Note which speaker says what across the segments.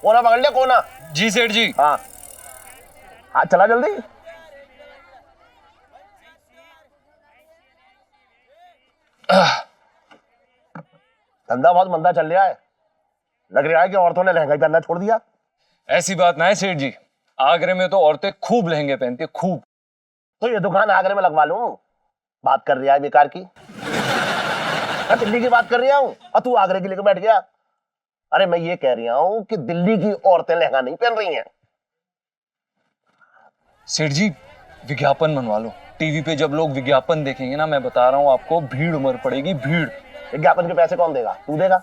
Speaker 1: कोना पकड़ ले, कोना।
Speaker 2: जी सेठ जी।
Speaker 1: हाँ हाँ, चला जल्दी। धंधा बहुत मंदा चल रहा है। लग रहा है कि औरतों ने लहंगा पहनना छोड़ दिया।
Speaker 2: ऐसी बात ना है सेठ जी, आगरे में तो औरतें खूब लहंगे पहनती है, खूब।
Speaker 1: तो ये दुकान आगरे में लगवा लूं। बात कर रहा है बेकार की। मैं दिल्ली की बात कर रहा हूँ और तू आगरे की लेकर बैठ गया। अरे मैं ये कह रहा हूँ कि दिल्ली की औरतें लहंगा नहीं पहन रही हैं।
Speaker 2: सेठ जी विज्ञापन बनवा लो, टीवी पे जब लोग विज्ञापन देखेंगे ना, मैं बता रहा हूँ आपको, भीड़ उमड़ पड़ेगी, भीड़।
Speaker 1: विज्ञापन के पैसे कौन देगा? तू देगा।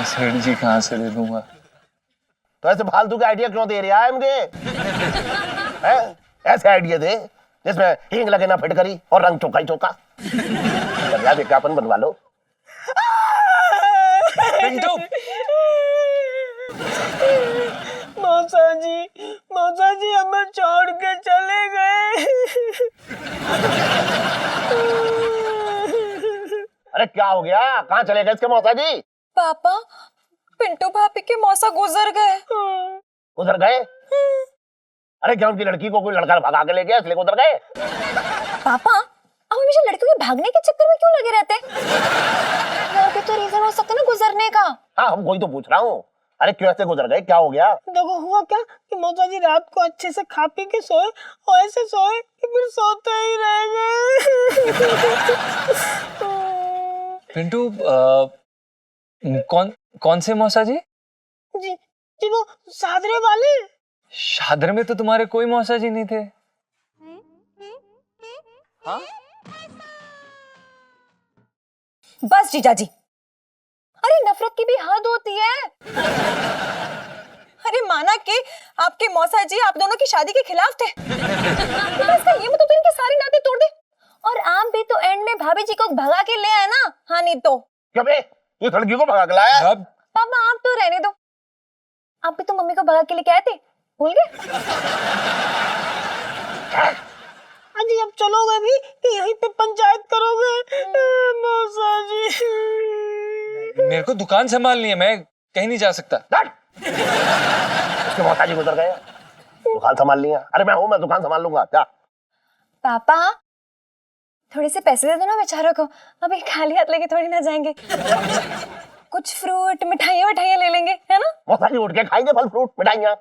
Speaker 2: सेठ जी कहाँ से दे दूंगा?
Speaker 1: तो ऐसे फालतू के आइडिया क्यों दे रहा है मुझे? ऐसे आइडिया दे जिसमें हींग लगे ना फिटकरी और रंग चौका ही चौका। विज्ञापन बनवा लो।
Speaker 2: पिंटू।
Speaker 3: मौसा जी हमें छोड़ के चले गए।
Speaker 1: अरे क्या हो गया? कहाँ चले गए इसके मौसा जी?
Speaker 4: पापा, पिंटू भाभी के मौसा गुजर गए।
Speaker 1: गुजर गए? अरे क्या उनकी लड़की को कोई लड़का भगा के ले गया इसलिए गुजर गए?
Speaker 4: पापा, आप हमेशा लड़कियों के भागने के चक्कर में क्यों लगे रहते? और भी तो रीजन हो सकता है ना गुजरने का।
Speaker 1: हाँ, हम वही तो पूछ रहा हूँ। अरे क्यों ऐसे गुजर गए? क्या हो गया?
Speaker 3: देखो हुआ क्या कि मौसा जी रात को अच्छे से खा पी के सोए और ऐसे सोए कि फिर सोते ही रह गए।
Speaker 2: पिंटू कौन से मौसा जी?
Speaker 3: जी जी वो सादरे वाले।
Speaker 2: शादर में तो तुम्हारे कोई मौसा जी नहीं थे। हाँ?
Speaker 4: बस जीजा जी, अरे नफरत की भी हद होती है। अरे माना कि आपके मौसा जी आप दोनों की शादी के खिलाफ थे, तो इसका ये मतलब तो इनके सारे नाते तोड़ दे। और आप भी तो एंड में भाभी जी को भगा के ले आए ना। हाँ नहीं तो
Speaker 1: क्यों बे? तू लड़की को भगा के लाया?
Speaker 2: अब
Speaker 4: पापा आप तो रहने दो, आप भी तो मम्मी को भगा के लेके आए थे, भूल गए?
Speaker 3: अजी अब चलोगे भी कि यहीं पे पंचायत करोगे? मौसा जी
Speaker 2: मेरे को दुकान संभालनी है, मैं कहीं नहीं जा सकता।
Speaker 1: उसके मौसा जी गुजर गए, दुकान संभाल लिया। अरे मैं हूँ, मैं दुकान संभाल लूंगा। क्या
Speaker 4: पापा थोड़े से पैसे दे दो ना बेचारों को, अभी खाली हाथ लेके थोड़ी ना जाएंगे। कुछ फ्रूट मिठाइयाँ ले लेंगे, है ना?
Speaker 1: मौसा जी उठ के खाएंगे फल फ्रूट मिठाइयाँ।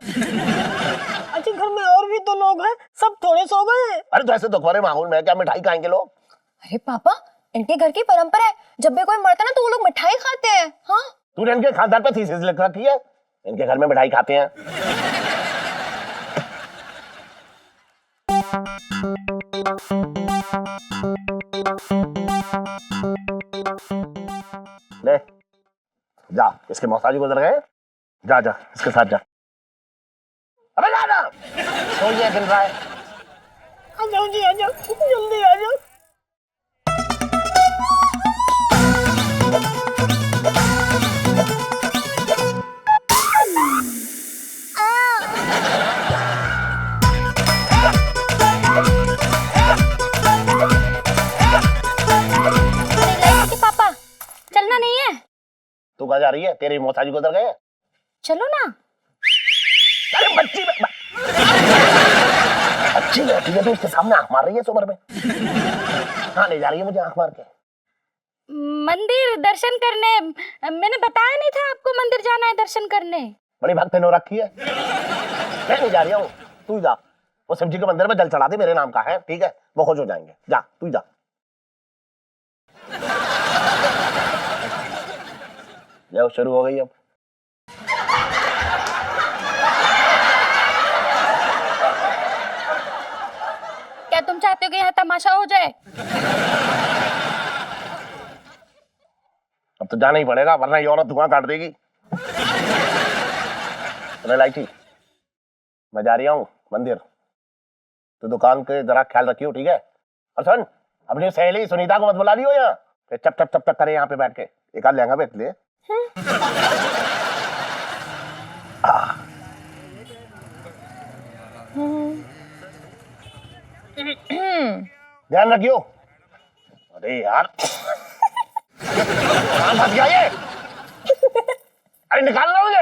Speaker 3: अजी घर में और भी तो लोग हैं, सब थोड़े सो गए।
Speaker 1: अरे तो ऐसे दुखभरे माहौल में क्या मिठाई खाएंगे लोग?
Speaker 4: अरे पापा इनके घर की परंपरा है, जब भी कोई मरता है ना तो वो लोग मिठाई खाते हैं। हाँ
Speaker 1: तूने इनके खानदान पे थीसिस लिख रखी है, इनके घर में मिठाई खाते हैं। ले जा, इसके मौसा जी गुजर गए। जा जा इसके साथ जा। अबे जा ना, तो ये गिन रहा है।
Speaker 3: आ जाओ जी, आ जाओ, जल्दी आ जाओ।
Speaker 4: पापा चलना नहीं है?
Speaker 1: तू कहाँ जा रही है? तेरे मौसा जी गुजर गए।
Speaker 4: चलो ना।
Speaker 1: अरे बच्ची अच्छी बैठी है तो उसके सामने आंख मार रही है सुबह में। हाँ ले जा रही है मुझे आंख मार के।
Speaker 5: मंदिर दर्शन करने। मैंने बताया नहीं था आपको मंदिर जाना है दर्शन करने।
Speaker 1: बड़ी भक्त नो रखी है। मैं नहीं जा रही हूँ, तू जा। वो शिव जी के मंदिर में जल चढ़ा दे, मेरे नाम का है, ठीक है? वो खुश हो जाएंगे। जा तू जा। लो शुरू हो गई अब।
Speaker 5: क्या तुम चाहते हो कि यहाँ तमाशा हो जाए?
Speaker 1: अब तो जाना ही पड़ेगा वरना ये औरत धुआं काट देगी। अरे लाइटी, मैं जा रही हूँ मंदिर, तो दुकान के जरा ख्याल रखियो, ठीक है? और सुन, अपनी सहेली सुनीता को मत बुला लियो यहाँ, फिर चप चप चप चप करे यहाँ पे बैठ के। एक आध लहंगा बेच ले। ध्यान रखियो। अरे यार फंस गया ये। अरे निकालना मुझे।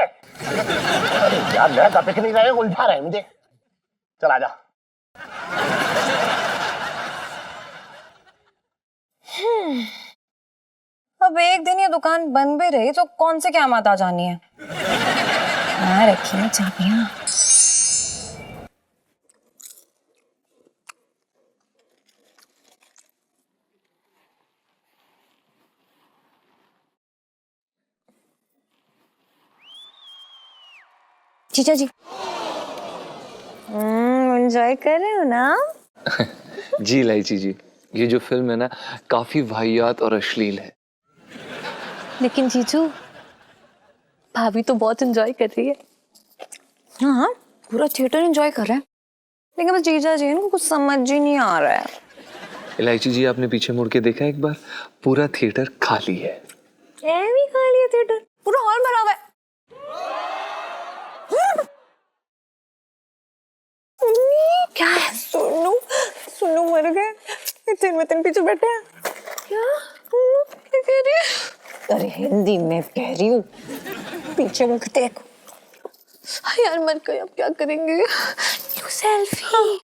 Speaker 1: अरे यार मैं पिक नहीं रहे, उलझा रहे मुझे। चल आजा।
Speaker 4: अब एक दिन ये दुकान बंद भी रही तो कौन से क्या मत आ जानी है। रखी है चाबियां। जीजा जी एंजॉय कर रहे हो ना?
Speaker 2: जी इलायची जी, ये जो फिल्म है ना काफी वाहियात और अश्लील है।
Speaker 4: लेकिन जीजू भाभी तो बहुत एंजॉय कर रही है। हाँ पूरा थिएटर एंजॉय कर रहा है, लेकिन बस जीजा जी इनको कुछ समझ ही नहीं आ रहा है।
Speaker 2: इलायची जी आपने पीछे मुड़ के देखा एक बार, पूरा थिएटर खाली है।
Speaker 4: भी खाली है थिएटर, पूरा हॉल भरा हुआ है। क्या है? सोनू सोनू मर गए, इतने पीछे बैठे हैं। क्या क्या कह रही है? अरे हिंदी में कह रही हूँ, पीछे मुख देखो। यार मर गए, अब क्या करेंगे? सेल्फी।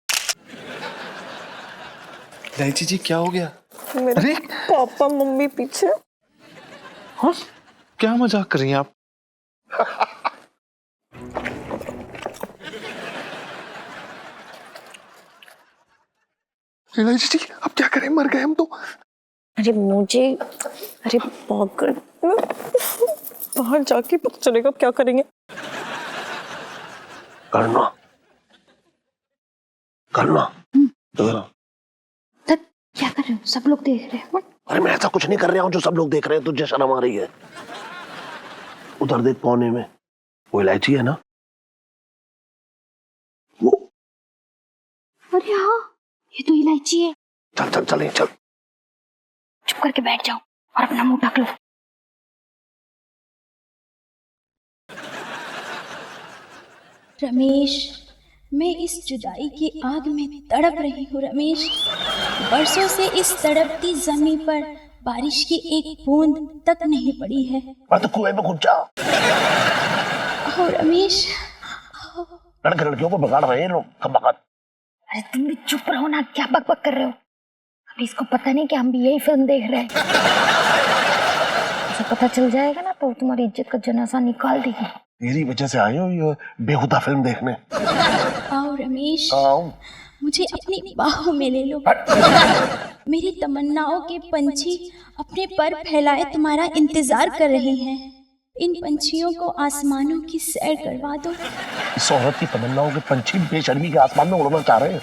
Speaker 2: इलायची जी क्या हो गया?
Speaker 4: मेरे पापा मम्मी पीछे।
Speaker 2: हाँ क्या मजाक कर रही हैं आप? इलायची जी अब क्या करें, मर गए हम तो।
Speaker 4: अरे बाहर जाके पता चलेगा क्या करेंगे।
Speaker 1: करना
Speaker 5: क्या कर रहे हो? सब लोग देख रहे हैं।
Speaker 1: अरे मैं ऐसा कुछ नहीं कर रहा हूँ जो सब लोग देख रहे हैं, तुझे शर्म आ रही है? उधर देख कोने में वो इलायची है ना, वो।
Speaker 5: अरे हाँ ये तो इलायची है।
Speaker 1: चल चल चल चल।
Speaker 5: चुप करके बैठ जाओ और अपना मुंह ढक लो। रमेश, मैं इस जुदाई की आग में तड़प रही हूँ रमेश। बरसों से इस तड़पती जमीन पर बारिश की एक बूंद तक नहीं पड़ी है।
Speaker 1: और तो कुएं में कूद जा।
Speaker 5: ओ रमेश,
Speaker 1: लड़के लड़कियों को बिगाड़ रहे हैं लोग कमबख्त।
Speaker 5: अरे तुम भी चुप रहो ना, क्या बकबक कर रहे हो? अभी इसको पता नहीं कि हम भी यही फिल्म देख रहे हैं। उसे पता चल जाएगा ना तो तुम्हारी इज्जत का जनाजा निकाल देगी।
Speaker 1: तेरी वजह से आए हो ये बेहुदा फिल्म देखने।
Speaker 5: आओ रमेश,
Speaker 1: आओ।
Speaker 5: मुझे अपनी बाहों में ले लो। मेरी तमन्नाओं के पंछी अपने पर फैलाए तुम्हारा इंतजार कर रहे हैं। इन पंछियों को आसमानों की सैर करवा दो।
Speaker 1: इस औरत की तमन्नाओं के पंछी बेशर्मी के आसमान में उड़ना चाह रहे हैं।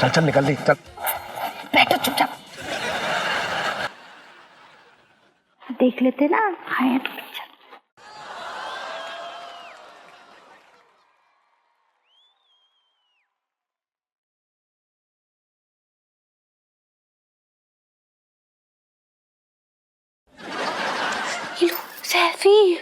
Speaker 1: चल चल निकल दे, चल।
Speaker 5: बैठो चुपचाप। देख लेते ना आए तो पीछे। सेल्फी।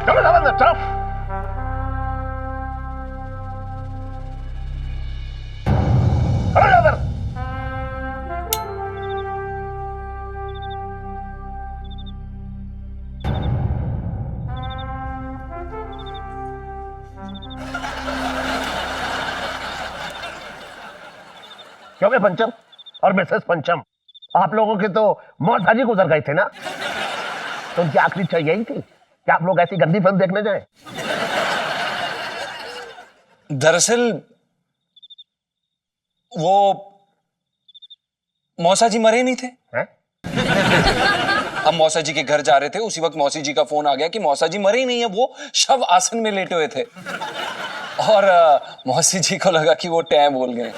Speaker 1: चलो चलो चलो। अरे इधर। क्योंकि पंचम और मिसेस पंचम, आप लोगों के तो मौत हाजी गुजर गए थे ना, तो उनकी आखिरी इच्छा यही थी कि आप लोग ऐसी गंदी फिल्म देखने जाएं।
Speaker 2: दरअसल वो मौसा जी मरे नहीं थे।
Speaker 1: हैं?
Speaker 2: हम मौसा जी के घर जा रहे थे, उसी वक्त मौसी जी का फोन आ गया कि मौसा जी मरे ही नहीं है, वो शव आसन में लेटे हुए थे। और मौसी जी को लगा कि वो टैं बोल गए।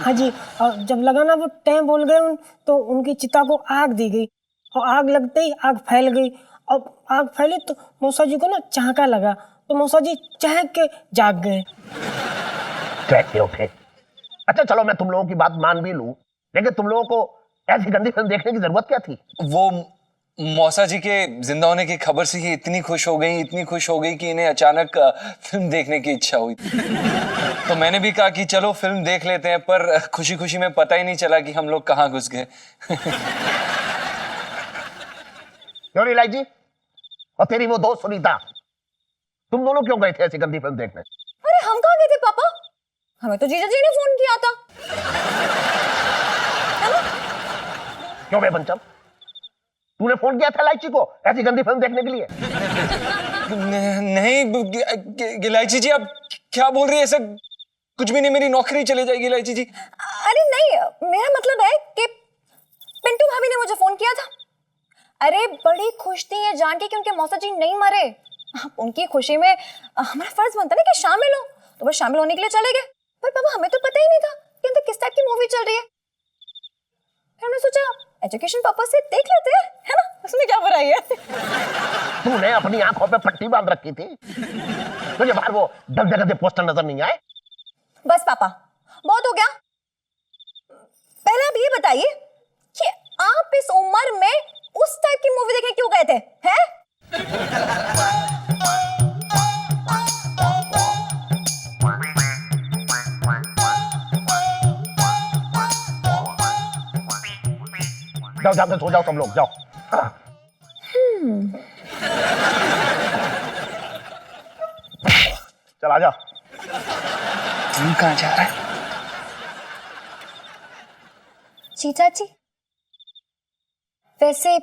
Speaker 3: हाँ जी, और जब लगा ना वो टैं बोल गए तो उनकी चिता को आग दी गई, और आग लगते ही आग फैल गई, और आग फैली तो मौसा जी को ना चाहका लगा, तो मौसा जी चहक के जाग गए।
Speaker 1: कैसे उठे? अच्छा चलो मैं तुम लोगों की बात मान भी लूं, लेकिन तुम लोगों को ऐसी गंदी फिल्म देखने की जरूरत क्या थी?
Speaker 2: वो मौसा जी के जिंदा होने की खबर से ये इतनी खुश हो गई कि इन्हें अचानक फिल्म देखने की इच्छा हुई। तो मैंने भी कहा कि चलो फिल्म देख लेते हैं, पर खुशी खुशी में पता ही नहीं चला कि हम लोग कहाँ घुस गए।
Speaker 1: क्यों रे इलायची? और तेरी वो दोस्त सुनीता, तुम दोनों क्यों गए थे ऐसी गंदी फिल्म देखने?
Speaker 4: अरे हम कहाँ गए थे पापा? हमें तो जीजा जी ने फोन किया था। है ना?
Speaker 1: क्यों बे पंचम, तूने फोन किया था इलायची को ऐसी गंदी फिल्म देखने के लिए?
Speaker 2: नहीं इलायची जी, आप क्या बोल रही है? ऐसा कुछ भी नहीं, मेरी नौकरी चली जाएगी इलायची जी।
Speaker 4: अरे नहीं, मेरा मतलब है कि पिंटू भाभी ने मुझे फोन किया था। अरे बड़ी खुश थी ये जान के कि उनके मौसा जी नहीं मरे। उनकी खुशी में हमारा फर्ज बनता ना कि शामिल हो, तो बस शामिल होने के लिए चले गए। पर पापा हमें तो पता ही नहीं था कि अंदर किस टाइप की मूवी चल रही है। फिर हमने सोचा एजुकेशन पर्पस से देख लेते हैं, है ना? उसमें क्या बुराई है?
Speaker 1: तूने अपनी आंखों पे पट्टी बांध रखी थी, तुझे बाहर वो दस जगह से पोस्टर नजर नहीं आए?
Speaker 4: बस पापा बहुत हो गया। पहले आप ये बताइए कि आप इस उम्र में उस टाइप की मूवी देखने क्यों गए थे? हैं?
Speaker 1: जाओ जाकर सो जाओ सब लोग, जाओ। चल आजा।
Speaker 2: तुम कहाँ जा रहा है?
Speaker 4: जीजा जी, वैसे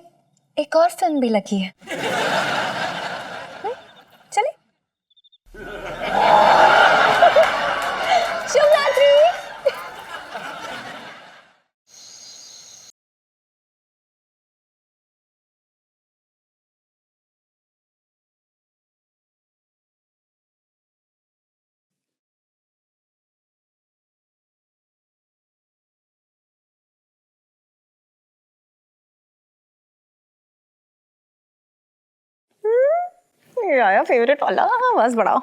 Speaker 4: एक और फिल्म भी लगी है। चले? शुभ रात्रि। ये आया फेवरेट वाला, बस बढ़ाओ।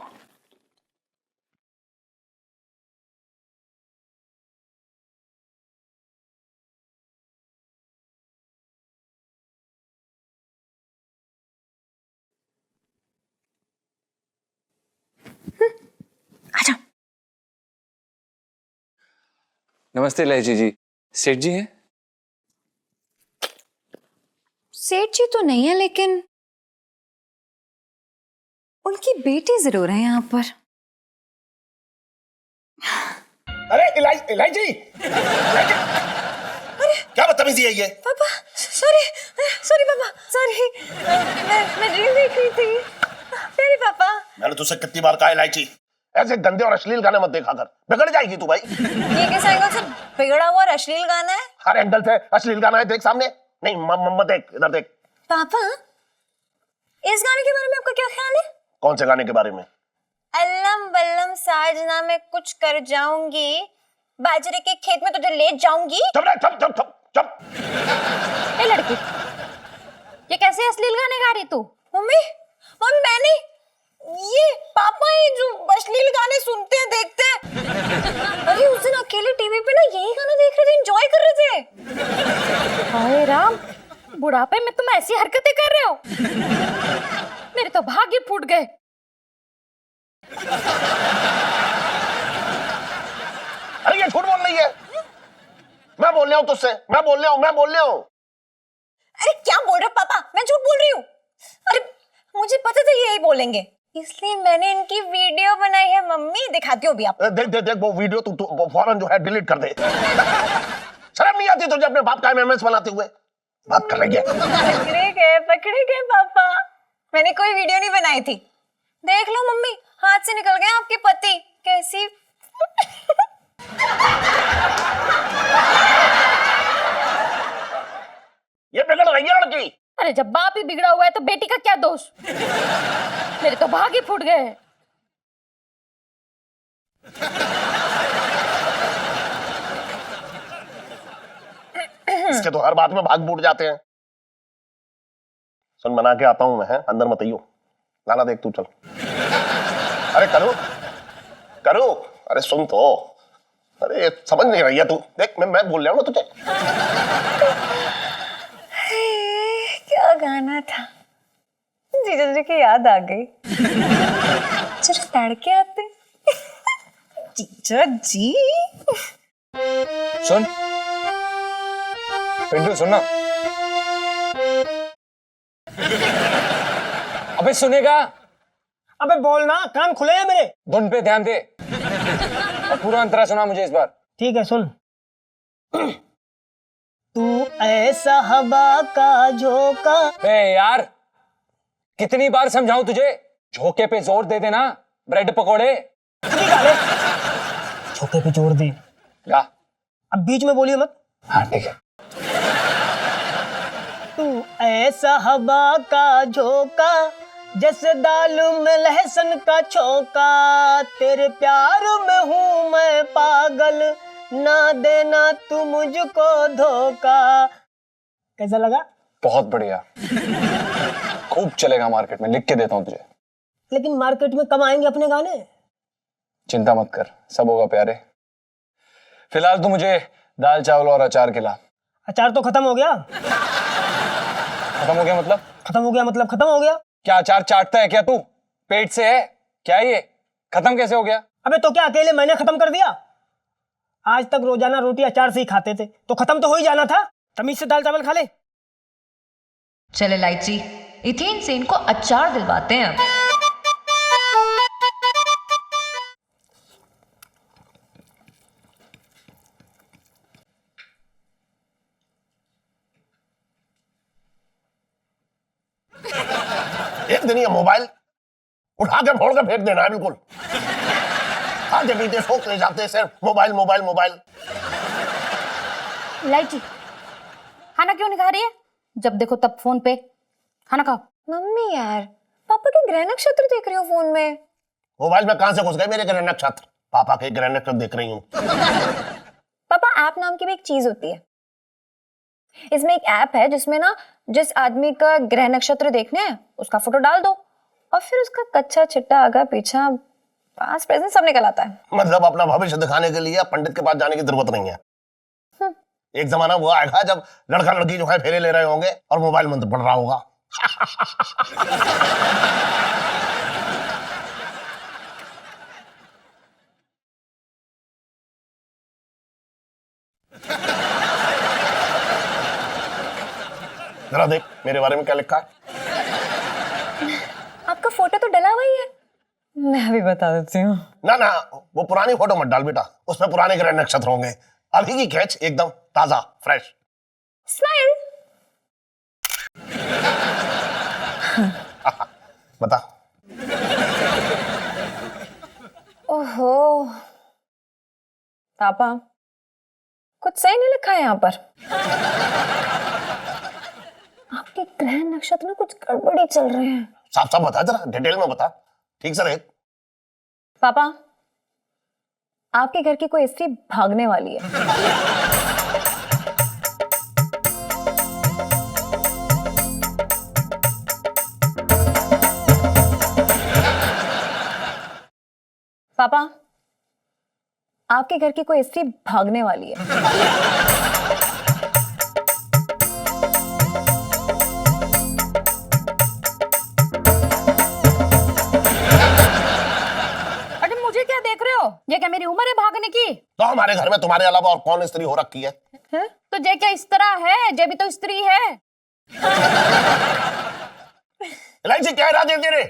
Speaker 4: आजा।
Speaker 2: नमस्ते इलायची जी, सेठ जी हैं?
Speaker 4: सेठ जी तो नहीं है, लेकिन उनकी बेटी जरूर है यहाँ पर।
Speaker 1: अरे इलायची, क्या बदतमीजी है ये?
Speaker 4: पापा सॉरी पापा, सॉरी। मैं रील देख रही थी। सॉरी पापा।
Speaker 1: मैंने तुझसे कितनी बार कहा इलायची, ऐसे गंदे और अश्लील गाने मत देखा कर, बिगड़ जाएगी तू भाई।
Speaker 4: ये किस एंगल से बिगड़ा हुआ और अश्लील गाना है?
Speaker 1: हर एंगल से अश्लील गाना है, देख सामने। नहीं मत देख, इधर देख।
Speaker 4: पापा इस गाने के बारे में आपका क्या ख्याल है?
Speaker 1: कौन से गाने के बारे में?
Speaker 4: अल्लम बल्लम साजना मैं कुछ कर जाऊंगी, बाजरे के खेत में तुझे ले जाऊंगी।
Speaker 1: चुप।
Speaker 4: ए लड़की, ये कैसे अश्लील गाने गा रही तू? मम्मी मैंने ये पापा ही जो अश्लील गाने सुनते हैं देखते हैं। अरे उस दिन अकेले टीवी पे ना यही गाना देख रहे थे, एंजॉय कर रहे थे।
Speaker 6: हाय राम, बुढ़ापे में तुम ऐसी हरकतें कर रहे हो? मेरे तो भाग्य फूट गए।
Speaker 1: अरे ये झूठ बोल रही है। मैं बोल रहा हूँ तुझसे, मैं बोल रहा हूँ।
Speaker 4: अरे क्या बोल रहे हो पापा? मैं झूठ बोल रही हूँ? अरे मुझे पता था यही बोलेंगे, इसलिए मैंने इनकी वीडियो बनाई है। मम्मी दिखाती हो भी आप?
Speaker 1: देख वो वीडियो तू फौरन जो है डिलीट कर दे। शर्म नहीं आती तुझे अपने बाप का एमएमएस बनाते हुए? बात कर रही है।
Speaker 4: पकड़े गए पापा। मैंने कोई वीडियो नहीं बनाई थी। देख लो मम्मी, हाथ से निकल गए आपके पति। कैसी
Speaker 1: ये बिगड़ रही है लड़की।
Speaker 6: अरे जब बाप ही बिगड़ा हुआ है तो बेटी का क्या दोष? मेरे तो भाग्य फूट गए।
Speaker 1: इसके तो हर बात में भाग फूट जाते हैं। सुन, बना के आता हूं मैं, है अंदर मत आइयो। गाना देख तू, चल। अरे करो, अरे सुन तो। अरे समझ नहीं रही है तू। देख मैं बोल रहा हूँ ना तुझे।
Speaker 4: क्या गाना था, जीजा जी की याद आ गई। जरा तड़के आते। जीजा जी
Speaker 2: सुन पिंटू, सुनना। अबे सुनेगा?
Speaker 3: अबे बोलना, कान खुले हैं मेरे।
Speaker 2: धुन पे ध्यान दे और पूरा अंतरा सुना मुझे इस बार।
Speaker 3: ठीक है, सुन। तू ऐसा हवा का झोंका।
Speaker 2: बे यार, कितनी बार समझाऊं तुझे? झोंके पे जोर दे देना, ब्रेड पकोड़े।
Speaker 3: झोंके पे जोर दे।
Speaker 2: गा।
Speaker 3: अब बीच में बोलिए मत।
Speaker 2: हाँ ठीक है।
Speaker 3: तू ऐसा हवा का झोंका, जैसे दाल में लहसुन का छोका। तेरे प्यार में हूँ मैं पागल, ना देना तू मुझको धोखा। कैसा लगा?
Speaker 2: बहुत बढ़िया, खूब चलेगा मार्केट में, लिख के देता हूँ तुझे।
Speaker 3: लेकिन मार्केट में कब आएंगे अपने गाने?
Speaker 2: चिंता मत कर, सब होगा प्यारे। फिलहाल तू मुझे दाल चावल और अचार खिला।
Speaker 3: अचार तो खत्म हो गया।
Speaker 2: खत्म हो गया मतलब?
Speaker 3: खत्म हो गया मतलब खत्म हो गया।
Speaker 2: क्या अचार चाटता है क्या तू? पेट से है क्या ये? खत्म कैसे हो गया?
Speaker 3: अबे तो क्या अकेले मैंने खत्म कर दिया? आज तक रोजाना रोटी अचार से ही खाते थे, तो खत्म तो हो ही जाना था। तमीज से दाल चावल खा ले।
Speaker 7: चले लाइची, इथेन से इनको अचार दिलवाते हैं अब।
Speaker 1: एक दिन ये मोबाइल उठा के फोड़ के फेंक देना है बिल्कुल। खाते पीते सोच ले जाते सिर्फ मोबाइल मोबाइल मोबाइल।
Speaker 6: लाइची, खाना क्यों नहीं खा रही है? जब देखो तब फोन पे। खाना खाओ।
Speaker 4: मम्मी यार, पापा के ग्रह नक्षत्र देख रही हो फोन में।
Speaker 1: मोबाइल में कहां से घुस गए मेरे ग्रह नक्षत्र? पापा के ग्रह नक्षत्र देख रही हूँ।
Speaker 4: पापा, ऐप नाम की भी एक चीज होती है। इसमें एक ऐप है जिसमें ना जिस आदमी का ग्रह नक्षत्र देखने हैं उसका फोटो डाल दो और फिर उसका कच्चा चिट्टा आगा पीछा पास प्रेजेंट सब निकल आता है।
Speaker 1: मतलब अपना भविष्य दिखाने के लिए पंडित के पास जाने की जरूरत नहीं है। एक जमाना वो आएगा जब लड़का लड़की जो है फेरे ले रहे होंगे और मोबाइल मंत्र पढ़ रहा होगा। जरा देख मेरे बारे में क्या लिखा है।
Speaker 4: आपका फोटो तो डला हुआ ही है। मैं भी बता देती हूँ।
Speaker 1: ना ना, वो पुरानी फोटो मत डाल बेटा, उसमें पुराने ग्रह नक्षत्र होंगे। अभी की कैच एकदम ताजा फ्रेश।
Speaker 4: स्माइल।
Speaker 1: बता।
Speaker 4: ओहो पापा, कुछ सही नहीं लिखा है यहाँ पर। आपके ग्रह नक्षत्र में कुछ गड़बड़ी चल रहे हैं।
Speaker 1: साफ साफ बता, जरा डिटेल में बता, ठीक से रहे।
Speaker 4: पापा, आपके घर की कोई स्त्री भागने वाली है। पापा, आपके घर की कोई स्त्री भागने वाली है।
Speaker 6: अरे मुझे क्या देख रहे हो? ये क्या मेरी उम्र है भागने की?
Speaker 1: तो हमारे घर में तुम्हारे अलावा और कौन स्त्री हो रखी है?
Speaker 6: तो जे क्या इस तरह है? जे भी तो स्त्री है।
Speaker 1: इलायची, क्या इरादे तेरे?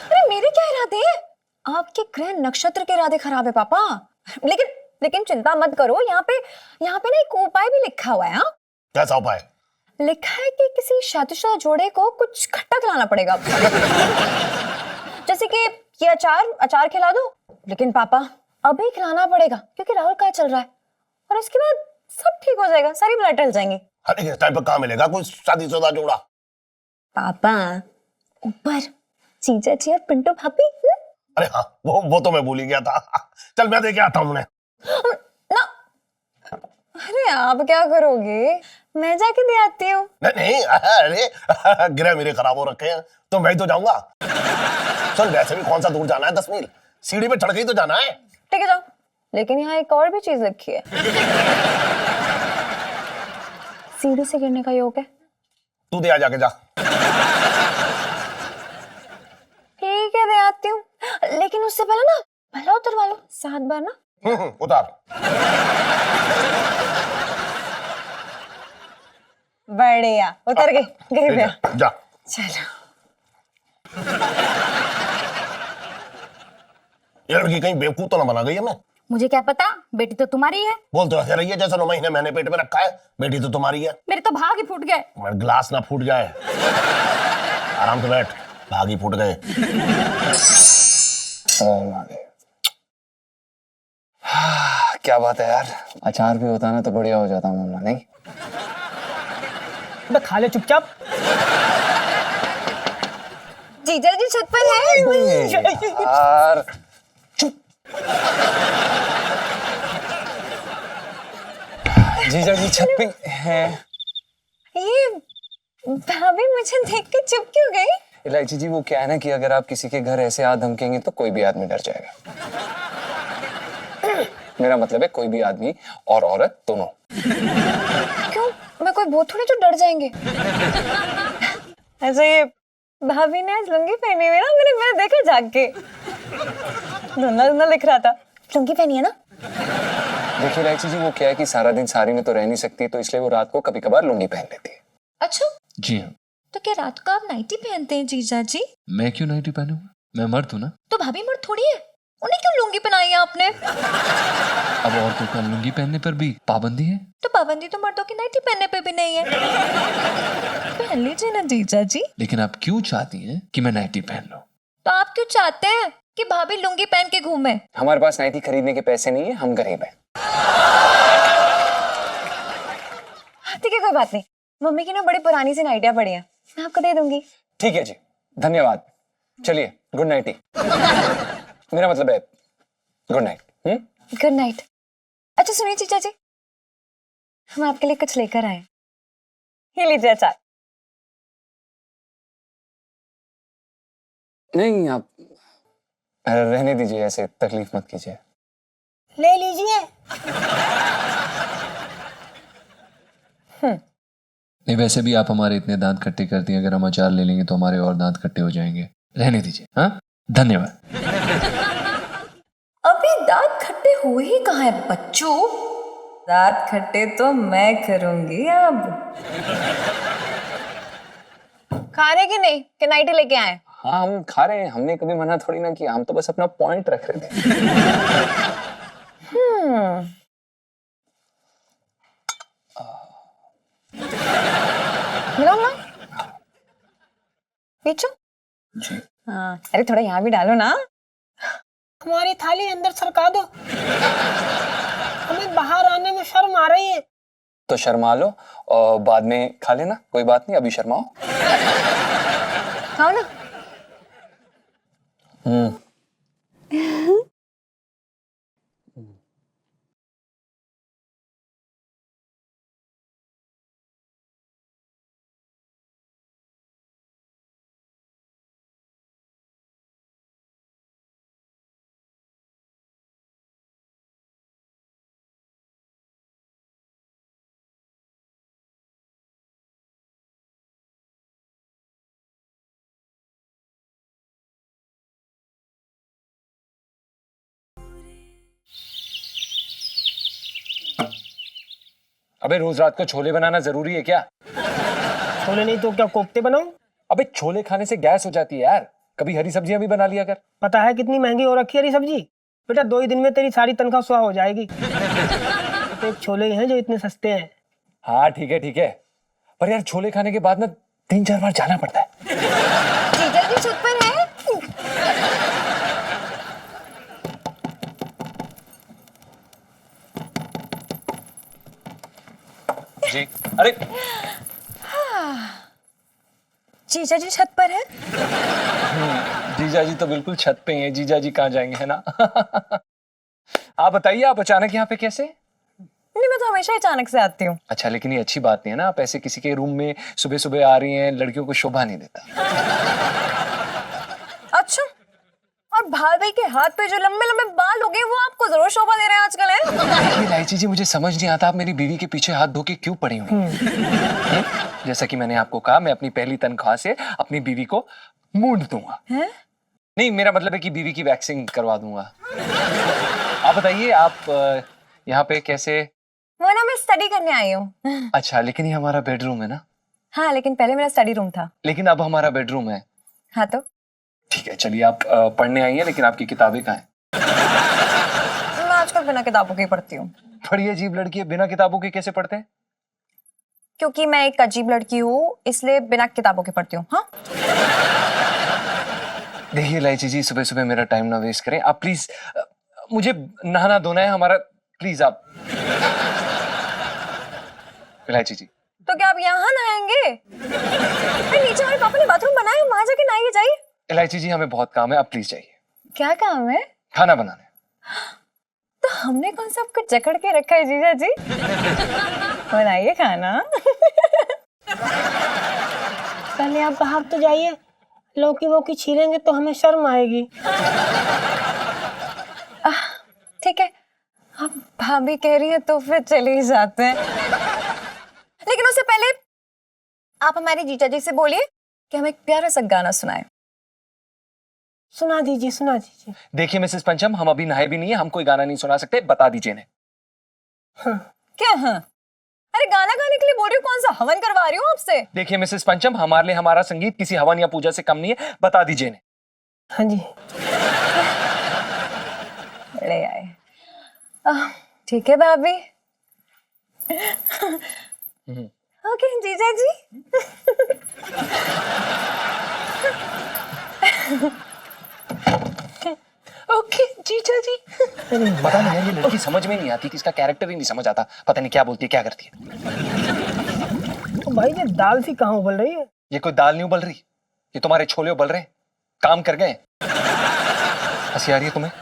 Speaker 4: अरे मेरे क्या इरादे? आपके ग्रह नक्षत्र के इरादे खराब है पापा। लेकिन चिंता मत करो, यहाँ पे ना एक उपाय भी लिखा हुआ है। हाँ,
Speaker 1: कैसा उपाय?
Speaker 4: लिखा है कि किसी शादीशुदा जोड़े को कुछ खट्टा खिलाना पड़ेगा। जैसे कि ये अचार खिला दो। लेकिन पापा, अभी खिलाना पड़ेगा क्योंकि राहुल का चल रहा है और उसके बाद सब ठीक हो जाएगा, सारी ब्लड टल जाएंगे।
Speaker 1: अरे इस टाइम पर कहाँ मिलेगा कोई शादीशुदा जोड़ा?
Speaker 4: पापा, ऊपर जीजा जी और पिंटू भाभी।
Speaker 1: अरे हाँ, वो तो मैं भूल ही गया था। चल मैं देके आता हूँ उन्हें।
Speaker 4: ना, अरे आप क्या करोगे? मैं जाके दे आती हूँ।
Speaker 1: नहीं, अरे ग्रह मेरे खराब हो रखे हैं तो मैं ही तो जाऊंगा। चल वैसे भी कौन सा दूर जाना है, 10 मील सीढ़ी पे चढ़ के ही तो जाना है।
Speaker 4: ठीक है जाओ, लेकिन यहाँ एक और भी चीज रखी है। सीढ़ी से गिरने का योग है।
Speaker 1: तू दे आ जाके जा।
Speaker 4: ठीक है दे आती हूँ, लेकिन उससे पहले ना भला उतरवा लो 7 बार ना।
Speaker 1: उतार।
Speaker 4: बढ़िया उतर गई, गई
Speaker 1: ठीक
Speaker 4: भैया।
Speaker 1: है, जा।
Speaker 4: चलो
Speaker 1: ये लड़की कहीं बेवकूफ तो ना बना गई है मैं।
Speaker 6: मुझे क्या पता, बेटी तो तुम्हारी है।
Speaker 1: बोल तो ऐसे रही है जैसे 9 महीने मैंने पेट में रखा है। बेटी तो तुम्हारी है।
Speaker 6: मेरे तो भाग ही फूट गए।
Speaker 1: मेरा गिलास ना फूट जाए। आराम से बैठ, भाग ही फूट गए।
Speaker 2: क्या बात है यार, अचार भी होता ना तो बढ़िया हो जाता मम्मा, नहीं?
Speaker 3: अबे खा ले चुपचाप।
Speaker 4: जीजा जी छत पर है।
Speaker 2: यार जीजा जी छत पे हैं।
Speaker 4: ये भाभी मुझे देख के चुप क्यों गई?
Speaker 2: इलायची जी, वो क्या है ना कि अगर आप किसी के घर ऐसे हाथ धमकेंगे तो कोई भी आदमी डर जाएगा। मेरा मतलब है कोई भी आदमी और औरत दोनों।
Speaker 4: क्यों, मैं कोई बहुत थोड़ी जो डर जाएंगे। ऐसा ये भाभी ने आज लुंगी पहनी हुई ना, मैंने देखा जाग के, धुंधला धुंधला दिख रहा था। लुंगी पहनी है ना?
Speaker 2: देखिए इलायची जी, वो क्या है कि सारा दिन साड़ी में तो रह नहीं सकती, तो इसलिए वो रात को कभी कभार लुंगी पहन लेती है।
Speaker 7: अच्छा,
Speaker 2: जी हाँ।
Speaker 7: तो क्या रात को आप नाइटी पहनते हैं जीजा जी?
Speaker 2: मैं क्यों नाइटी पहनूंगा, मैं मर्द हूँ ना।
Speaker 7: तो भाभी मर्द थोड़ी है, उन्हें क्यों लुंगी पहनाई है आपने?
Speaker 2: अब औरतों का लुंगी पहनने पर भी पाबंदी है?
Speaker 7: तो पाबंदी तो मर्दों की नाइटी पहनने पे भी नहीं है। पहन लीजिए ना जीजा जी।
Speaker 2: लेकिन आप क्यों चाहती हैं कि मैं नाइटी पहन लूं?
Speaker 7: तो आप क्यों चाहते हैं कि भाभी लुंगी पहन के घूमे?
Speaker 2: हमारे पास नाइटी खरीदने के पैसे नहीं है, हम गरीब हैं।
Speaker 4: ठीक है कोई बात नहीं, मम्मी की ना बड़ी पुरानी सी नाइटियां पड़ी हैं, मैं आपको दे दूंगी।
Speaker 2: ठीक है जी, धन्यवाद। चलिए, गुड नाइट ही। मेरा मतलब है गुड नाइट।
Speaker 4: Good night. अच्छा सुनिए जीजा जी, हम आपके लिए कुछ लेकर आए। ये लीजिए अचार।
Speaker 2: नहीं, आप रहने दीजिए, ऐसे तकलीफ मत कीजिए।
Speaker 3: ले लीजिए।
Speaker 2: नहीं, वैसे भी आप हमारे इतने दांत खट्टे करती हैं, अगर हम अचार ले लेंगे तो हमारे और दांत खट्टे हो जाएंगे। रहने दीजिए। हाँ, धन्यवाद।
Speaker 4: अभी दांत खट्टे हुए ही कहाँ है बच्चों? दांत खट्टे तो मैं करूंगी अब। खा रहे कि नहीं, कि नाइटी लेके आए?
Speaker 2: हाँ, हम खा रहे हैं, हमने कभी मना थोड़ी ना किया, हम तो बस अपना पॉइंट रख रहे थे।
Speaker 4: मिलो ना पीछो।
Speaker 2: जी।
Speaker 4: हाँ, अरे थोड़ा यहाँ भी डालो ना।
Speaker 3: हमारी थाली अंदर सरका दो, हमें बाहर आने में शर्म आ रही है।
Speaker 2: तो शर्मा लो और बाद में खा लेना, कोई बात नहीं, अभी शर्माओ।
Speaker 4: खाओ ना।
Speaker 2: अबे रोज रात को छोले बनाना जरूरी है क्या?
Speaker 3: छोले नहीं तो क्या कोफ्ते बनाऊं?
Speaker 2: अबे छोले खाने से गैस हो जाती है यार, कभी हरी सब्जियां भी बना लिया कर।
Speaker 3: पता है कितनी महंगी हो रखी है हरी सब्जी? बेटा 2 ही दिन में तेरी सारी तनख्वाह सुहा हो जाएगी। तो एक छोले ही हैं जो इतने सस्ते हैं।
Speaker 2: हाँ ठीक है, पर यार छोले खाने के बाद ना 3-4 बार जाना पड़ता है।
Speaker 4: जीजा जी छत पर है।
Speaker 2: जी, अरे
Speaker 4: जीजा जी छत पर है।
Speaker 2: जीजा जी तो बिल्कुल छत पे ही है, जीजा जी कहाँ जाएंगे, है ना? आप बताइए, आप अचानक यहाँ पे कैसे?
Speaker 4: नहीं, मैं तो हमेशा अचानक से आती हूँ।
Speaker 2: अच्छा, लेकिन ये अच्छी बात नहीं है ना, आप ऐसे किसी के रूम में सुबह सुबह आ रही हैं, लड़कियों को शोभा नहीं देता।
Speaker 4: अच्छा, और भाभी के हाथ पे जो लंबे लंबे बाल हो गए वो आपको जरूर शोभा दे रहे हैं आजकल है।
Speaker 2: इलायची जी, मुझे समझ नहीं आता आप मेरी बीवी के पीछे हाथ धो के क्यों पड़ी हुई। जैसा कि मैंने आपको कहा, मैं अपनी पहली तनख्वाह से अपनी बीवी को मूंड दूंगा। नहीं, मेरा मतलब है कि बीवी की वैक्सिंग करवा दूंगा। आप बताइए, आप यहाँ पे कैसे?
Speaker 4: वो ना मैं स्टडी करने आई हूँ।
Speaker 2: अच्छा, लेकिन ये हमारा बेडरूम है ना?
Speaker 4: हाँ, लेकिन पहले मेरा स्टडी रूम था।
Speaker 2: लेकिन अब हमारा बेडरूम है।
Speaker 4: हाँ तो
Speaker 2: ठीक है, चलिए आप पढ़ने आई हैं, लेकिन आपकी किताबें कहाँ हैं?
Speaker 4: मैं आजकल बिना किताबों के ही पढ़ती हूँ।
Speaker 2: बड़ी अजीब लड़की है, बिना किताबों के कैसे पढ़ते हैं?
Speaker 4: क्योंकि मैं एक अजीब लड़की हूँ, इसलिए बिना किताबों के पढ़ती हूँ। हाँ
Speaker 2: देखिए इलायची जी, सुबह सुबह मेरा टाइम ना वेस्ट करें आप प्लीज। मुझे नहाना धोना है हमारा, प्लीज आप। इलायची जी,
Speaker 4: तो क्या आप यहाँ नहाएंगे? नीचे हमारे पापा ने बाथरूम बनाया, वहां जाके नहाइए जाइए।
Speaker 2: इलायची जी, हमें बहुत काम है, आप प्लीज जाइए।
Speaker 4: क्या काम है?
Speaker 2: खाना बनाने।
Speaker 4: तो हमने कौन सा आपको जकड़ के रखा है जीजा जी? बनाइए खाना।
Speaker 3: पहले आप बाहर तो जाइए, लौकी वोकी छीलेंगे तो हमें शर्म आएगी।
Speaker 4: ठीक है, आप भाभी कह रही है तो फिर चले ही जाते हैं। लेकिन उससे पहले आप हमारे जीजा जी से बोलिए कि हमें एक प्यारा सा गाना सुनाए।
Speaker 3: सुना दीजिए, सुना दीजिए।
Speaker 2: देखिए मिसेस पंचम, हम अभी नहाए भी नहीं है, हम कोई गाना नहीं सुना सकते, बता दीजिए इन्हें।
Speaker 4: क्या? हाँ, अरे गाना गाने के लिए बोल रही हूँ, कौन सा हवन करवा रही हूँ आपसे?
Speaker 2: देखिए मिसेस पंचम, हमारे लिए हमारा संगीत किसी हवन या पूजा से कम नहीं है, बता दीजिए इन्हें।
Speaker 3: हाँ जी।
Speaker 4: ले आए। ठीक है भाभी। ओके जीजा जी।
Speaker 2: ओके जीजा जी। पता नहीं यार, ये लड़की समझ में नहीं आती कि इसका कैरेक्टर ही नहीं समझ आता, पता नहीं क्या बोलती है क्या करती है।
Speaker 3: तो भाई ये दाल सी कहाँ उबल रही है?
Speaker 2: ये कोई दाल नहीं उबल रही, ये तुम्हारे छोले उबल रहे हैं, काम कर गए। हंसी आ रही है तुम्हें?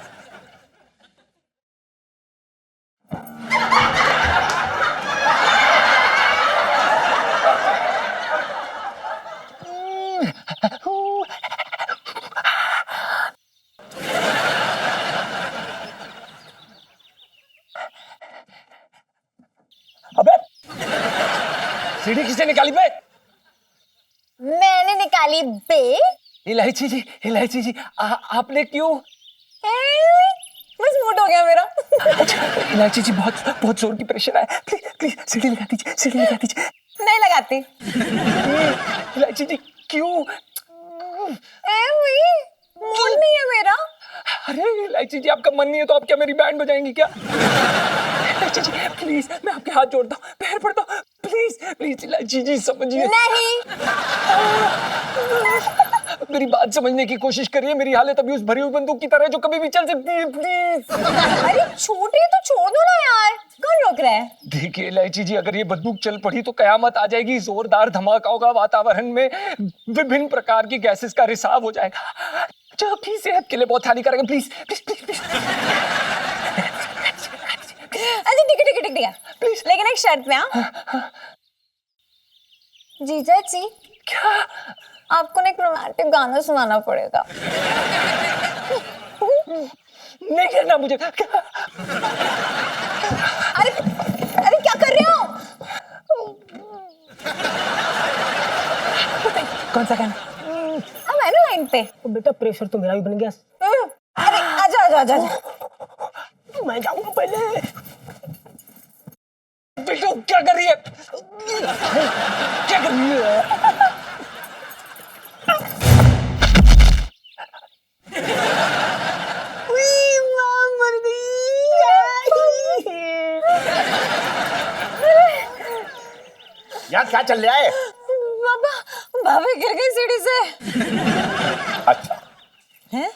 Speaker 2: अबे सीढ़ी किसने निकाली बे?
Speaker 4: मैंने निकाली बे।
Speaker 2: इलायची जी, इलायची जी, आपने क्यों?
Speaker 4: बस मूड हो गया मेरा।
Speaker 2: इलायची जी, बहुत बहुत जोर की प्रेशर आया, प्लीज प्लीज सीढ़ी लगा दीजिए, सीढ़ी लगा दीजिए।
Speaker 4: नहीं लगाती।
Speaker 2: इलायची जी क्यों?
Speaker 4: मूड नहीं है मेरा।
Speaker 2: अरे इलायची जी, आपका मन नहीं है तो आप क्या मेरी बैंड बजाएंगी क्या? इलायची जी प्लीज, मैं आपके हाथ जोड़ता हूँ, पैर पड़ता हूँ, प्लीज प्लीज इलायची जी समझिए।
Speaker 4: नहीं।
Speaker 2: मेरी बात समझने की कोशिश करिए, मेरी हालत अभी उस भरी हुई बंदूक की तरह है जो कभी भी चल सकती है, प्लीज।
Speaker 4: अरे छोटे तो छोड़ दो ना यार, कौन रोक रहा है?
Speaker 2: देखिए इलायची जी, अगर ये बंदूक चल पड़ी तो कयामत आ जाएगी, जोरदार धमाका होगा, वातावरण में विभिन्न प्रकार की गैसेस का रिसाव हो जाएगा जो आपकी सेहत के लिए बहुत हानिकारक है, प्लीज प्लीज प्लीज प्लीज।
Speaker 4: अच्छा ठीक है प्लीज, लेकिन एक शर्त में। हाँ जीजा जी,
Speaker 2: क्या?
Speaker 4: आपको ना एक रोमांटिक गाना सुनाना पड़ेगा।
Speaker 2: नहीं करना मुझे।
Speaker 4: अरे अरे क्या कर रहे हो?
Speaker 2: कौन सा गाना?
Speaker 4: अब है ना लाइन पे।
Speaker 3: तो बेटा प्रेशर तो मेरा भी बन गया।
Speaker 4: अरे आजा आजा आजा।
Speaker 3: मैं जाऊंगा पहले।
Speaker 2: बेटो क्या कर रही है? क्या कर रही है?
Speaker 3: मर गई।
Speaker 1: यार क्या चल रहा है?
Speaker 4: बाबा, भाभी गिर गई सीढ़ी से।
Speaker 1: अच्छा
Speaker 4: हैं?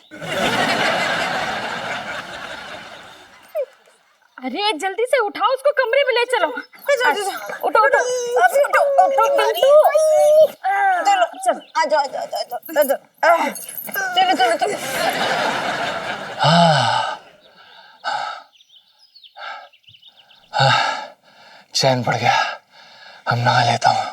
Speaker 6: अरे जल्दी से उठाओ उसको, कमरे में ले चलो।
Speaker 4: उठो उठो अभी उठो उठो बिंदु। चलो चल आजा आजा आजा आजा। चलो चलो चलो।
Speaker 2: चैन पड़ गया, हम नहा लेता हूँ।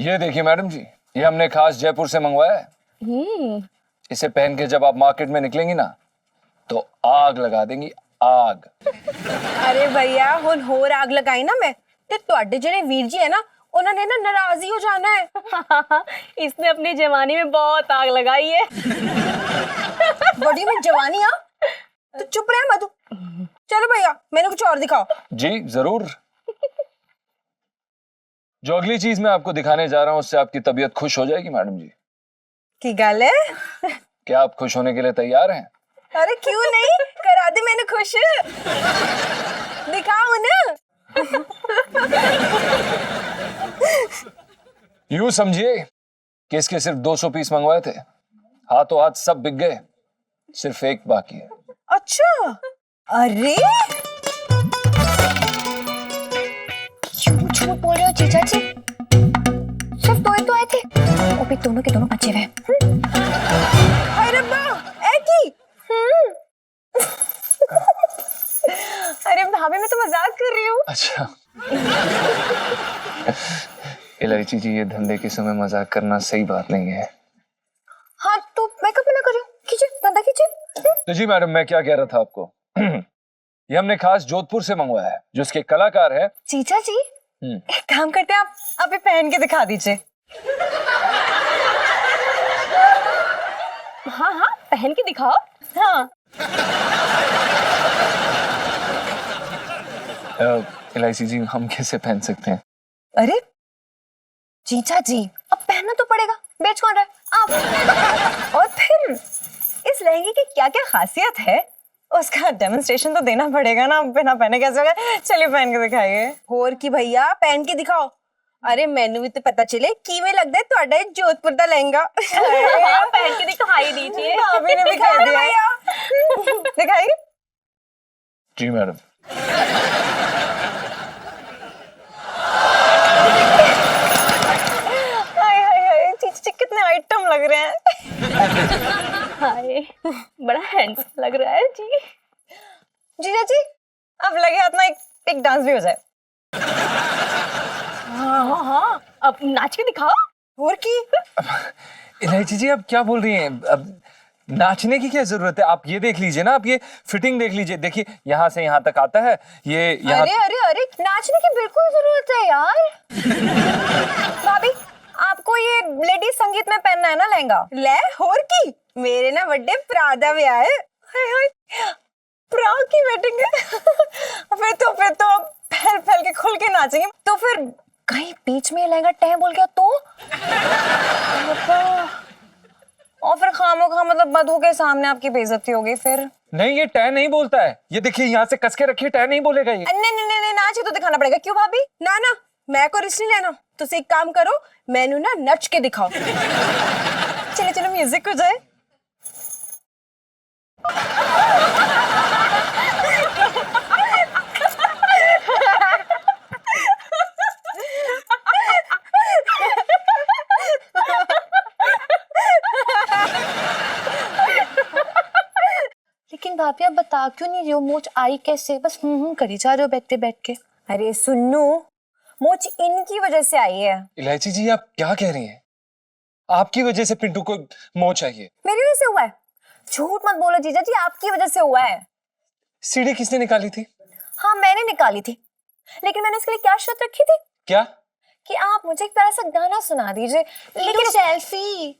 Speaker 2: ये देखिए मैडम जी, ये हमने खास जयपुर से मंगवाया है। इसे पहन के जब आप मार्केट में निकलेंगी ना तो आग लगा देंगी, आग।
Speaker 4: अरे भैया हुन होर आग लगाई ना मैं ते ਤੁਹਾਡੇ ਜਿਹੜੇ ਵੀਰ जी है ना उन्होंने ना नाराज ही हो जाना है।
Speaker 6: इसने अपनी जवानी में बहुत आग लगाई है।
Speaker 4: बड़ी में जवानी आ तो चुप रहे मधु। चलो भैया मैंने कुछ और दिखाओ।
Speaker 2: जी जरूर। जो अगली चीज मैं आपको दिखाने जा रहा हूं उससे आपकी तबीयत खुश हो जाएगी मैडम जी।
Speaker 4: की गल है?
Speaker 2: क्या आप खुश होने के लिए तैयार हैं?
Speaker 4: अरे क्यों नहीं, करा दे मैंने खुश। दिखाओ ना।
Speaker 2: यूं समझिए कि इसके सिर्फ 200 पीस मंगवाए थे, हाथों हाथ सब बिक गए, सिर्फ एक बाकी है।
Speaker 4: अच्छा अरे
Speaker 7: झूठ बोल रहे हो जीजा जी, सिर्फ दो ही तो आए थे, वो भी दोनों के दोनों बचे हुए हैं।
Speaker 4: हाय रब्बा ए की। अरे भाभी मैं तो मजाक कर रही हूँ।
Speaker 2: अच्छा। इलायची जी, ये धंधे के समय मजाक करना सही बात नहीं है।
Speaker 4: हाँ तो मेकअप ना करो, खींचे धंधा खींचे।
Speaker 2: तो जी मैडम, मैं क्या कह रहा था आपको। ये हमने खास जोधपुर से मंगवाया है, जो इसके कलाकार है।
Speaker 4: जीजा जी एक काम करते हैं, आप ये पहन के दिखा दीजिए।
Speaker 6: हाँ हाँ पहन के दिखाओ।
Speaker 4: हाँ
Speaker 2: इलायची जी, हम कैसे पहन सकते हैं?
Speaker 4: अरे जीजा जी अब पहनना तो पड़ेगा, बेच कौन रहा है आप। और फिर इस लहंगे की क्या क्या खासियत है उसका डेमोन्स्ट्रेशन तो देना पड़ेगा ना, बिना पहने कैसे होगा। चलिए पहन के दिखाइए। और की भैया पहन के दिखाओ। अरे मैनू भी तो पता चले किवें लगदा है ਤੁਹਾਡਾ ਇਹ जोधपुर ਦਾ लहंगा।
Speaker 6: पहन के दिखाई दीजिए।
Speaker 4: भाभी ने भी कह दिया। दिखाइए।
Speaker 2: जी मैडम।
Speaker 4: हाय हाय हाय चीची कितने आइटम लग रहे हैं।
Speaker 6: हाय बड़ा हैंडसम लग रहा है जी।
Speaker 4: जीजा जी अब लगे हाथ में एक डांस भी हो जाए।
Speaker 6: हाँ हाँ हाँ अब नाच के दिखाओ।
Speaker 4: और की
Speaker 2: इलायची जी, आप क्या बोल रही हैं? अब नाचने की क्या जरूरत है? आप ये देख लीजिए ना, आप ये फिटिंग देख लीजिए। देखिए यहाँ से यहाँ तक आता है, ये यहाँ।
Speaker 4: अरे अरे अरे नाचने की बिल्कुल जरूरत है यार। भाभी आपको ये लेडीज संगीत में पहनना है ना लहंगा, ले और की मेरे ना बर्थडे प्रादा भी आए। हाय हाय प्रा की वेडिंग है। फिर तो फैल फैल के खुल के नाचेंगे। तो फिर कहीं बीच में लहंगा टह बोल गया तो और फिर खामोखा मतलब मधु के सामने आपकी बेइज्जती होगी फिर।
Speaker 2: नहीं, ये टै नहीं बोलता है। ये देखिए यहाँ से कस के रखिए, टै नहीं बोलेगा ये।
Speaker 4: नहीं नहीं नहीं नाच ही तो दिखाना पड़ेगा। क्यों भाभी? ना ना मैं को रिस्क नहीं लेना। तो एक काम करो, मैनू ना नच के दिखाओ। चलो चलो म्यूजिक हो जाए।
Speaker 7: लेकिन भाभी आप बता क्यों नहीं रही हो, मोच आई कैसे? बस करी जा रहे हो बैठते बैठ के।
Speaker 4: अरे सुन्नू मोच इनकी वजह से आई है।
Speaker 2: इलायची जी, आप क्या कह रही हैं? आपकी वजह से पिंटू को मोच आई है?
Speaker 4: मेरी वजह से हुआ है? झूठ मत बोलो जीजा जी, आपकी वजह से हुआ है।
Speaker 2: सीढ़ी किसने निकाली थी?
Speaker 4: हाँ मैंने निकाली थी, लेकिन मैंने उसके लिए क्या शर्त रखी थी?
Speaker 2: क्या?
Speaker 4: कि आप मुझे एक प्यारा सा गाना सुना दीजिए। लेकिन
Speaker 7: सेल्फी।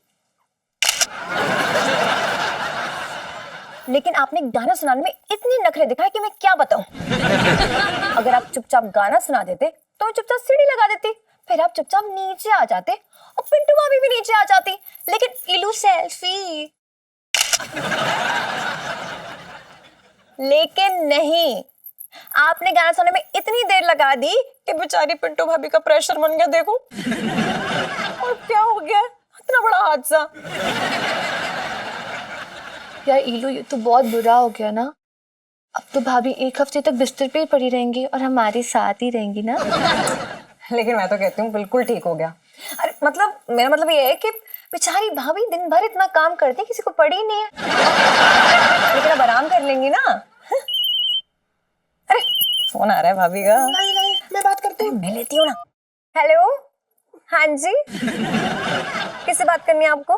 Speaker 4: लेकिन आपने गाना सुनाने में इतनी नखरे दिखाए कि मैं क्या बताऊं। अगर आप चुपचाप गाना सुना देते तो मैं चुपचाप सीढ़ी लगा देती, फिर आप चुपचाप नीचे आ जाते और पिंटू भाभी भी नीचे आ जाती। लेकिन इलू सेल्फी। लेकिन नहीं, आपने गाना सुनने में इतनी देर लगा दी कि बेचारी पिंटू भाभी का प्रेशर बन गया। देखो और क्या हो गया, इतना बड़ा हादसा।
Speaker 7: यार इलू ये तो बहुत बुरा हो गया ना। अब तो भाभी एक हफ्ते तक बिस्तर पे ही पड़ी रहेंगी और हमारे साथ ही रहेंगी ना।
Speaker 4: लेकिन मैं तो कहती हूँ बिल्कुल ठीक हो गया। अरे मतलब मेरा मतलब ये है कि बेचारी भाभी दिन भर इतना काम करती, किसी को पड़ी नहीं है। लेकिन अब आराम कर लेंगी ना। अरे फोन आ रहा है भाभी का।
Speaker 3: नहीं मैं बात करती हूँ।
Speaker 4: मैं लेती हूँ ना। हेलो हाँ जी, किससे बात करनी है आपको?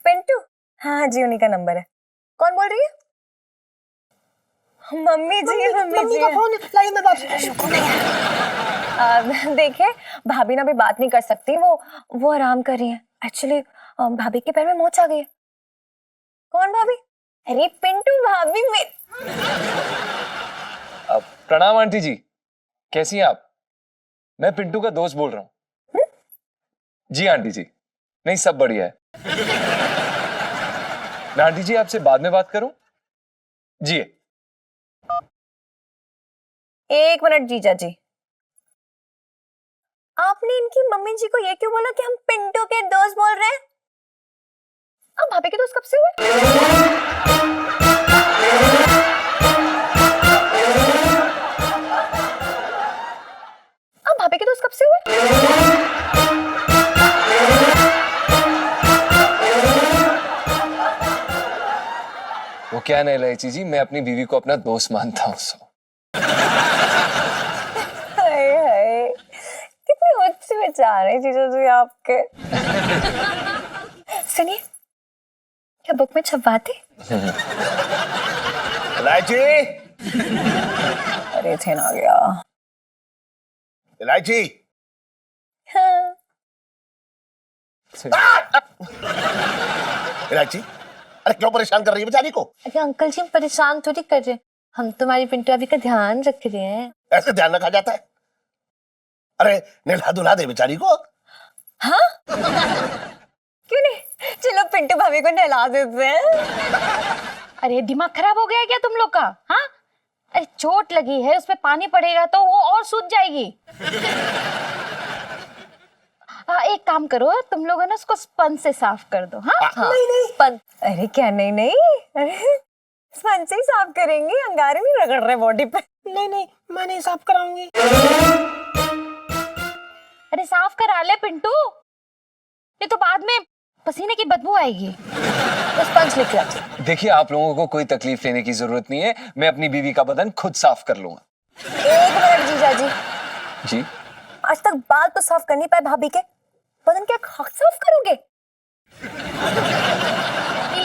Speaker 4: पिंटू? हाँ जी, उन्हीं का नंबर है। कौन बोल रही है? मम्मी जी,
Speaker 3: मम्मी का फोन है, लाइए मैं बात।
Speaker 4: देखिए, भाभी ना भी बात नहीं कर सकती, वो आराम कर रही है। एक्चुअली भाभी के पैर में मोच आ गई है। कौन भाभी? अरे पिंटू भाभी में।
Speaker 2: प्रणाम आंटी जी, कैसी हैं आप? मैं पिंटू का दोस्त बोल रहा हूँ। जी आंटी जी, नहीं सब बढ़िया है। मैं आंटी जी आपसे बाद में बात करूं? जी।
Speaker 4: एक मिनट जीजा जी, आपने इनकी मम्मी जी को ये क्यों बोला कि हम पिंटू के दोस्त बोल रहे हैं? आप भाभी के दोस्त कब से हुए? आप भाभी के दोस्त कब से हुए?
Speaker 2: वो क्या नहीं इलायची जी, मैं अपनी बीवी को अपना दोस्त मानता हूँ।
Speaker 4: हाय हाय, कितने उच्च विचार हैं जीजा जी आपके। सुनिए, क्या बुक में छपवाते?
Speaker 1: इलायची,
Speaker 4: अरे थे ना गया।
Speaker 1: इलायची।
Speaker 4: हाँ।
Speaker 1: इलायची, अरे क्यों परेशान कर रही है बेचारी को?
Speaker 7: अरे अंकल जी, हम परेशान थोड़ी कर रहे, हम तुम्हारी पिंटू अभी का ध्यान रख रहे हैं।
Speaker 1: ऐसे ध्यान रखा जाता है? अरे नहला धुला दे बेचारी को।
Speaker 4: हाँ? क्यों नहीं, चलो पिंटू भाभी को नहला देते हैं।
Speaker 6: अरे दिमाग खराब हो गया क्या तुम लोग का? हाँ, अरे चोट लगी है, उस पे पानी पड़ेगा तो वो और सूज जाएगी। हाँ, एक काम करो, तुम लोग है ना उसको स्पंज से साफ कर दो। हाँ,
Speaker 4: नहीं नहीं स्पंज, अरे क्या नहीं नहीं, अरे स्पंज से ही साफ करेंगे, अंगारे नहीं रगड़ रहे बॉडी पे।
Speaker 3: नहीं नहीं, मैं नहीं साफ कराऊंगी।
Speaker 6: अरे साफ करा ले पिंटू, ये तो बाद में पसीने की बदबू आएगी।
Speaker 4: तो स्पंज लेके आते।
Speaker 2: देखिए, आप लोगों को कोई तकलीफ लेने की जरूरत नहीं है, मैं अपनी बीवी का बदन खुद साफ कर लूंगा।
Speaker 4: एक मिनट जीजा जी,
Speaker 2: जी?
Speaker 4: आज तक बाल तो साफ कर नहीं पाए भाभी के, बदन क्या खाक साफ करोगे?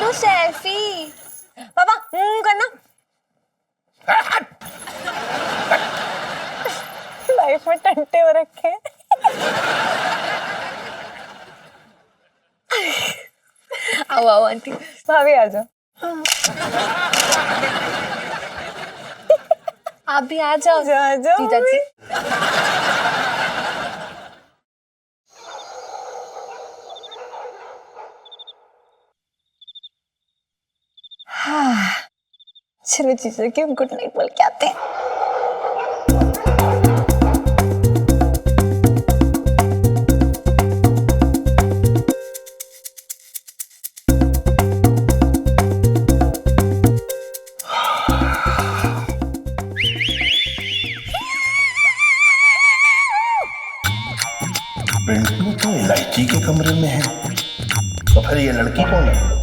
Speaker 4: लो सेल्फी पापा, करना। लाइफ में टंटे हो रखे हैं। आओ आओ आंटी, भाभी आ जाओ।
Speaker 7: आप भी आ जाओ जीजा जी।
Speaker 4: हाँ, चलो जीजा की गुड नाइट बोल के आते हैं।
Speaker 1: पिंटू तो इलायची के कमरे में है, तो फिर ये लड़की कौन है?